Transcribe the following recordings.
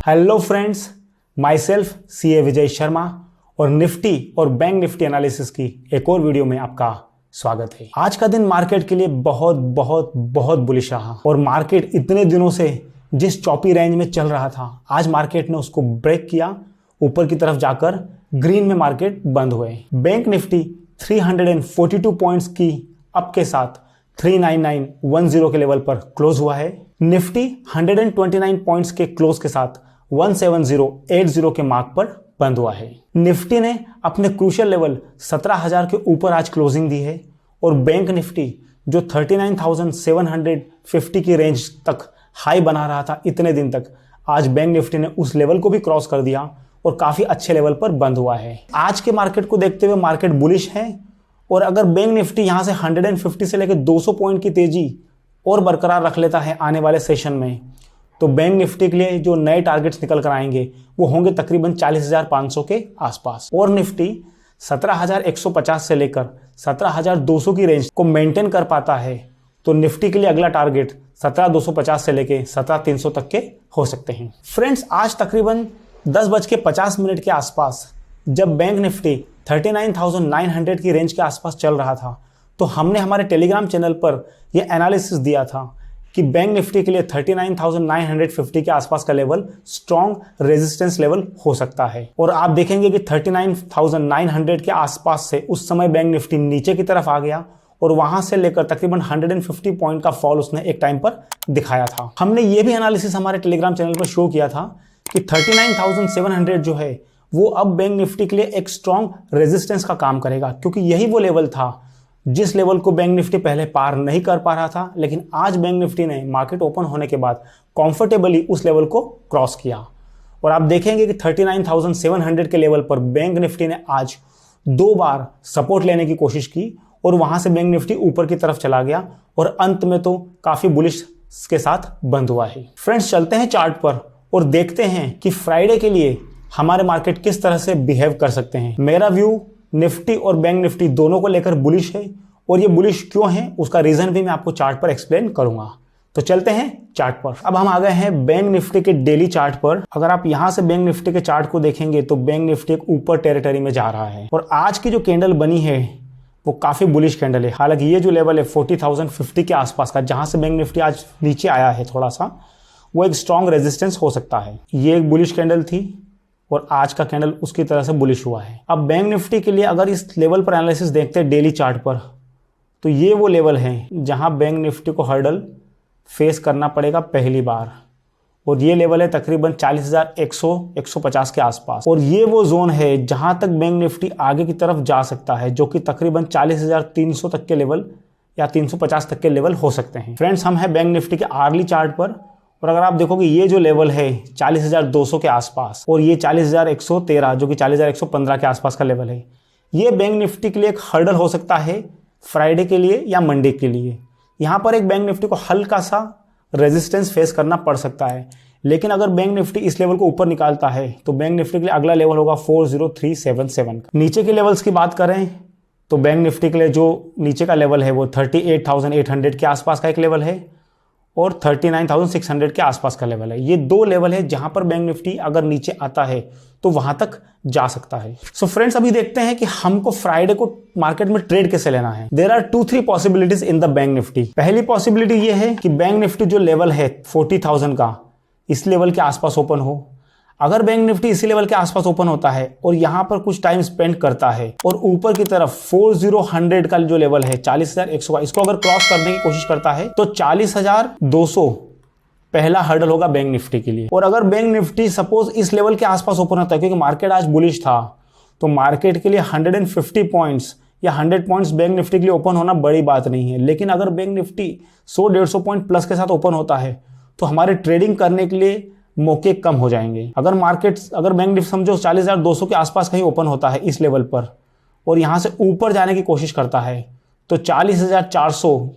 Hello friends, my self CA Vijay Sharma और Nifty और bank Nifty analysis की एक और वीडियो में आपका स्वागत है। आज का दिन मार्केट के लिए बहुत बहुत बहुत बुलिश रहा और मार्केट इतने दिनों से जिस चौपी रेंज में चल रहा था, आज मार्केट ने उसको ब्रेक किया, ऊपर की तरफ जाकर ग्रीन में मार्केट बंद हुए। बैंक निफ्टी 342 पॉइंट्स की अप के साथ 39910 के लेवल पर क्लोज हुआ है। निफ्टी 129 पॉइंट्स के क्लोज के साथ 17080 के मार्क पर बंद हुआ है। निफ्टी ने अपने क्रूशियल लेवल 17,000 के ऊपर आज क्लोजिंग दी है और बैंक निफ्टी जो 39,750 की रेंज तक हाई बना रहा था इतने दिन तक, आज बैंक निफ्टी ने उस लेवल को भी क्रॉस कर दिया और काफी अच्छे लेवल पर बंद हुआ है। आज के मार्केट को देखते हुए मार्केट बुलिश है और अगर बैंक निफ्टी यहां से 150 से लेकर 200 पॉइंट की तेजी और बरकरार रख लेता है आने वाले सेशन में, तो बैंक निफ्टी के लिए जो नए टारगेट्स निकल कर आएंगे वो होंगे तकरीबन 40,500 के आसपास और निफ्टी 17,150 से लेकर 17,200 की रेंज को मेंटेन कर पाता है तो निफ्टी के लिए अगला टारगेट 17,250 से लेकर 17,300 तक के हो सकते हैं। फ्रेंड्स, आज तकरीबन 10:50 के आसपास जब बैंक निफ्टी 39,900 की रेंज के आसपास चल रहा था तो हमने हमारे टेलीग्राम चैनल पर यह एनालिसिस दिया था कि बैंक निफ्टी के लिए 39,950 के आसपास का लेवल स्ट्रॉन्ग रेजिस्टेंस लेवल हो सकता है और आप देखेंगे कि 39,900 के आसपास से उस समय बैंक निफ्टी नीचे की तरफ आ गया और वहां से लेकर तकरीबन 150 पॉइंट का फॉल उसने एक टाइम पर दिखाया था। हमने ये भी एनालिसिस हमारे टेलीग्राम चैनल पर शो किया था कि 39,700 जो है वो अब बैंक निफ्टी के लिए एक स्ट्रॉन्ग रेजिस्टेंस का काम करेगा, क्योंकि यही वो लेवल था जिस लेवल को बैंक निफ्टी पहले पार नहीं कर पा रहा था, लेकिन आज बैंक निफ्टी ने मार्केट ओपन होने के बाद कंफर्टेबली उस लेवल को क्रॉस किया और आप देखेंगे कि 39,700 के लेवल पर बैंक निफ्टी ने आज 2 बार सपोर्ट लेने की कोशिश की और वहां से बैंक निफ्टी ऊपर की तरफ चला गया और अंत में तो काफी बुलिश के साथ बंद हुआ है। फ्रेंड्स, चलते हैं चार्ट पर और देखते हैं कि फ्राइडे के लिए हमारे मार्केट किस तरह से बिहेव कर सकते हैं। मेरा व्यू निफ्टी और बैंक निफ्टी दोनों को लेकर बुलिश है और ये बुलिश क्यों है उसका रीजन भी मैं आपको चार्ट पर एक्सप्लेन करूंगा। तो चलते हैं चार्ट पर। अब हम आ गए हैं बैंक निफ्टी के डेली चार्ट पर। अगर आप यहां से बैंक निफ्टी के चार्ट को देखेंगे तो बैंक निफ्टी एक ऊपर टेरिटरी में जा रहा है और आज की जो कैंडल बनी है वो काफी बुलिश कैंडल है। हालांकि ये जो लेवल है 40,050 के आसपास का, जहां से बैंक निफ्टी आज नीचे आया है थोड़ा सा, वो एक स्ट्रॉन्ग रेजिस्टेंस हो सकता है। ये एक बुलिश कैंडल थी और आज का कैंडल उसकी तरह से बुलिश हुआ है। अब बैंक निफ्टी के लिए अगर इस लेवल पर एनालिसिस देखते हैं डेली चार्ट पर, तो ये वो लेवल है जहां बैंक निफ्टी को हर्डल फेस करना पड़ेगा पहली बार और ये लेवल है तकरीबन 40,100-150 के आसपास और ये वो जोन है जहां तक बैंक निफ्टी आगे की तरफ जा सकता है, जो कि तकरीबन 40,300 तक के लेवल या 350 तक के लेवल हो सकते हैं। फ्रेंड्स, हम हैं बैंक निफ्टी के आर्ली चार्ट पर और अगर आप देखोगे ये जो लेवल है 40,200 के आसपास और ये 40,113 जो कि 40,115 के आसपास का लेवल है, ये बैंक निफ्टी के लिए एक हर्डल हो सकता है फ्राइडे के लिए या मंडे के लिए। यहाँ पर एक बैंक निफ्टी को हल्का सा रेजिस्टेंस फेस करना पड़ सकता है, लेकिन अगर बैंक निफ्टी इस लेवल को ऊपर निकालता है तो बैंक निफ्टी के लिए अगला लेवल होगा 40377 का। नीचे के लेवल्स की बात करें तो बैंक निफ्टी के लिए जो नीचे का लेवल है वो 38,800 के आसपास का एक लेवल है और 39,600 के आसपास का लेवल है। ये 2 लेवल है जहां पर बैंक निफ्टी अगर नीचे आता है तो वहां तक जा सकता है। सो फ्रेंड्स, अभी देखते हैं कि हमको फ्राइडे को मार्केट में ट्रेड कैसे लेना है। There are 2-3 possibilities in the bank Nifty. पहली पॉसिबिलिटी ये है कि बैंक निफ्टी जो लेवल है 40,000 का, इस लेवल के आसपास ओपन हो। अगर बैंक निफ्टी इसी लेवल के आसपास ओपन होता है और यहां पर कुछ टाइम स्पेंड करता है और ऊपर की तरफ 40,100 का जो लेवल है 40,100 का, इसको अगर क्रॉस करने की कोशिश करता है तो 40,200 पहला हर्डल होगा बैंक निफ्टी के लिए। और अगर बैंक निफ्टी सपोज इस लेवल के आसपास ओपन होता है, क्योंकि मार्केट आज बुलिश था, तो मार्केट के लिए 150 पॉइंट्स या 100 पॉइंट्स बैंक निफ्टी के लिए ओपन होना बड़ी बात नहीं है। लेकिन अगर बैंक निफ्टी 100-150 पॉइंट प्लस के साथ ओपन होता है तो हमारे ट्रेडिंग करने के लिए मौके कम हो जाएंगे। अगर बैंक निफ्टी समझो 40,200 के आसपास कहीं ओपन होता है इस लेवल पर और यहां से ऊपर जाने की कोशिश करता है तो 40,400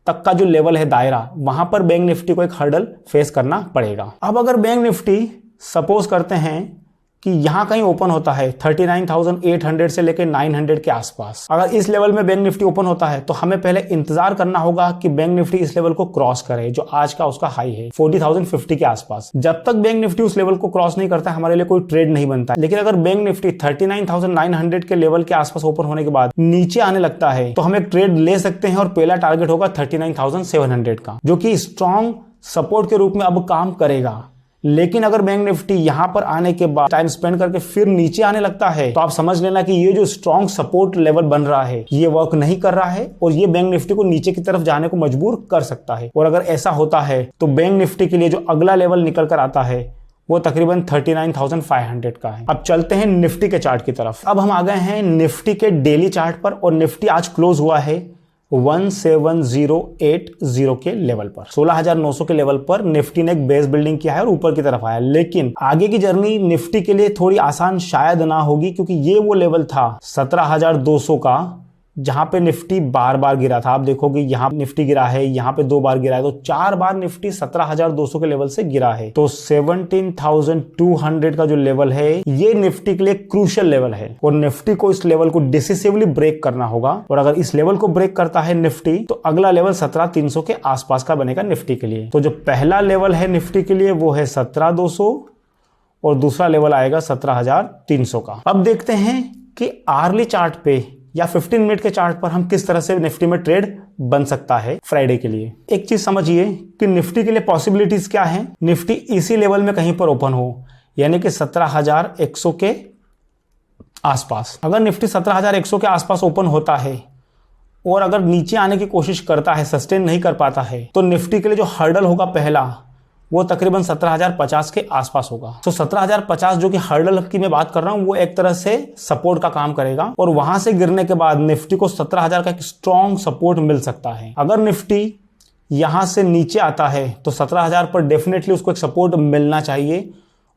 तक का जो लेवल है दायरा, वहां पर बैंक निफ्टी को एक हर्डल फेस करना पड़ेगा। अब अगर बैंक निफ्टी सपोज करते हैं कि यहां कहीं ओपन होता है 39,800 से लेकर 900 के आसपास। अगर इस लेवल में बैंक निफ्टी ओपन होता है तो हमें पहले इंतजार करना होगा कि बैंक निफ्टी इस लेवल को क्रॉस करे, जो आज का उसका हाई है 40,050 के आसपास। जब तक बैंक निफ्टी उस लेवल को क्रॉस नहीं करता हमारे लिए कोई ट्रेड नहीं बनता। लेकिन अगर बैंक निफ्टी 39,900 के लेवल के आसपास ओपन होने के बाद नीचे आने लगता है तो हम एक ट्रेड ले सकते हैं और पहला टारगेट होगा 39,700 का, जो कि स्ट्रॉन्ग सपोर्ट के रूप में अब काम करेगा। लेकिन अगर बैंक निफ्टी यहां पर आने के बाद टाइम स्पेंड करके फिर नीचे आने लगता है तो आप समझ लेना कि ये जो स्ट्रॉन्ग सपोर्ट लेवल बन रहा है ये वर्क नहीं कर रहा है और ये बैंक निफ्टी को नीचे की तरफ जाने को मजबूर कर सकता है। और अगर ऐसा होता है तो बैंक निफ्टी के लिए जो अगला लेवल निकल कर आता है वो तकरीबन 39,500 का है। अब चलते हैं निफ्टी के चार्ट की तरफ। अब हम आ गए हैं निफ्टी के डेली चार्ट पर और निफ्टी आज क्लोज हुआ है 17080 के लेवल पर। 16,900 के लेवल पर निफ्टी ने एक बेस बिल्डिंग किया है और ऊपर की तरफ आया। लेकिन आगे की जर्नी निफ्टी के लिए थोड़ी आसान शायद ना होगी, क्योंकि ये वो लेवल था 17,200 का जहां पे निफ्टी बार बार गिरा था। आप देखोगे यहां निफ्टी गिरा है, यहां पे 2 बार गिरा है, तो 4 बार निफ्टी 17,200 के लेवल से गिरा है। तो 17,200 का जो लेवल है ये निफ्टी के लिए क्रूशियल लेवल है और निफ्टी को इस लेवल को डिसिसिवली ब्रेक करना होगा। और अगर इस लेवल को ब्रेक करता है निफ्टी तो अगला लेवल 17,300 के आसपास का बनेगा निफ्टी के लिए। तो जो पहला लेवल है निफ्टी के लिए वो है 17,200 और दूसरा लेवल आएगा 17,300 का। अब देखते हैं कि आर्ली चार्ट पे या 15 मिनट के चार्ट पर हम किस तरह से निफ्टी में ट्रेड बन सकता है फ्राइडे के लिए। एक चीज समझिए कि निफ्टी के लिए पॉसिबिलिटीज क्या हैं। निफ्टी इसी लेवल में कहीं पर ओपन हो, यानी कि 17,100 के आसपास। अगर निफ्टी 17,100 के आसपास ओपन होता है और अगर नीचे आने की कोशिश करता है, सस्टेन नहीं कर पाता है, तो निफ्टी के लिए जो हर्डल होगा पहला वो तकरीबन 17,050 के आसपास होगा। तो 17,050 जो कि हर्डल की मैं बात कर रहा हूं वो एक तरह से सपोर्ट का काम करेगा और वहां से गिरने के बाद निफ्टी को 17,000 का एक स्ट्रॉन्ग सपोर्ट मिल सकता है। अगर निफ्टी यहां से नीचे आता है तो 17,000 पर डेफिनेटली उसको एक सपोर्ट मिलना चाहिए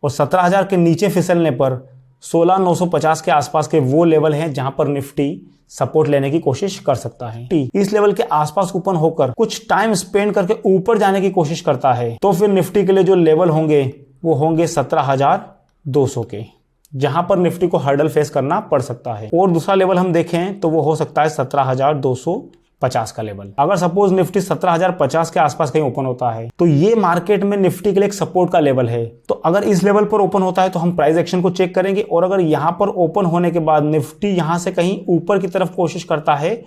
और 17,000 के नीचे फिसलने पर 16,950 के आसपास के वो लेवल हैं जहां पर निफ्टी सपोर्ट लेने की कोशिश कर सकता है। इस लेवल के आसपास ओपन होकर कुछ टाइम स्पेंड करके ऊपर जाने की कोशिश करता है तो फिर निफ्टी के लिए जो लेवल होंगे वो होंगे 17,200 के, जहां पर निफ्टी को हर्डल फेस करना पड़ सकता है। और दूसरा लेवल हम देखें तो वो हो सकता है 17,250 का लेवल। अगर सपोज निफ्टी 17,050 के आसपास कहीं ओपन होता है तो ये मार्केट में निफ्टी के लिए एक सपोर्ट का लेवल है। तो अगर इस लेवल पर ओपन होता है तो हम प्राइस एक्शन को चेक करेंगे और अगर यहां पर ओपन होने के बाद निफ्टी यहां से कहीं ऊपर की तरफ कोशिश करता है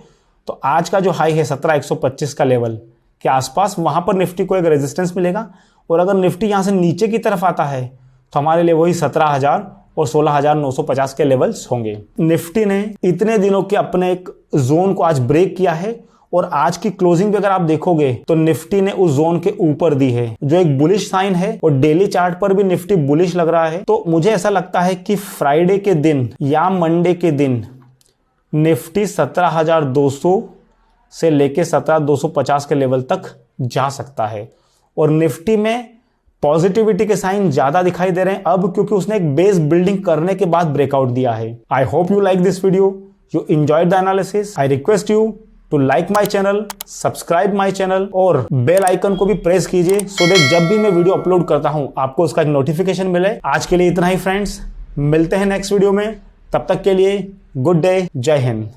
तो आज का जो हाई है 17,125 का लेवल के आसपास, वहां पर निफ्टी को एक रेजिस्टेंस मिलेगा। और अगर निफ्टी यहां से नीचे की तरफ आता है तो हमारे लिए वही 17,000 और 16,950 के लेवल्स होंगे। निफ्टी ने इतने दिनों के अपने एक जोन को आज ब्रेक किया है और आज की क्लोजिंग पे अगर आप देखोगे तो निफ्टी ने उस जोन के ऊपर दी है, जो एक बुलिश साइन है और डेली चार्ट पर भी निफ्टी बुलिश लग रहा है। तो मुझे ऐसा लगता है कि फ्राइडे के दिन या मंडे के दिन निफ्टी 17,200 से लेके 17,250 के लेवल तक जा सकता है और निफ्टी में पॉजिटिविटी के साइन ज्यादा दिखाई दे रहे हैं अब, क्योंकि उसने एक बेस बिल्डिंग करने के बाद ब्रेकआउट दिया है। I hope you like this video, you enjoyed the analysis. I request you to like my channel, subscribe my channel और बेल आइकन को भी प्रेस कीजिए सो दैट जब भी मैं वीडियो अपलोड करता हूं आपको उसका एक नोटिफिकेशन मिले। आज के लिए इतना ही फ्रेंड्स, मिलते हैं नेक्स्ट वीडियो में, तब तक के लिए गुड डे, जय हिंद।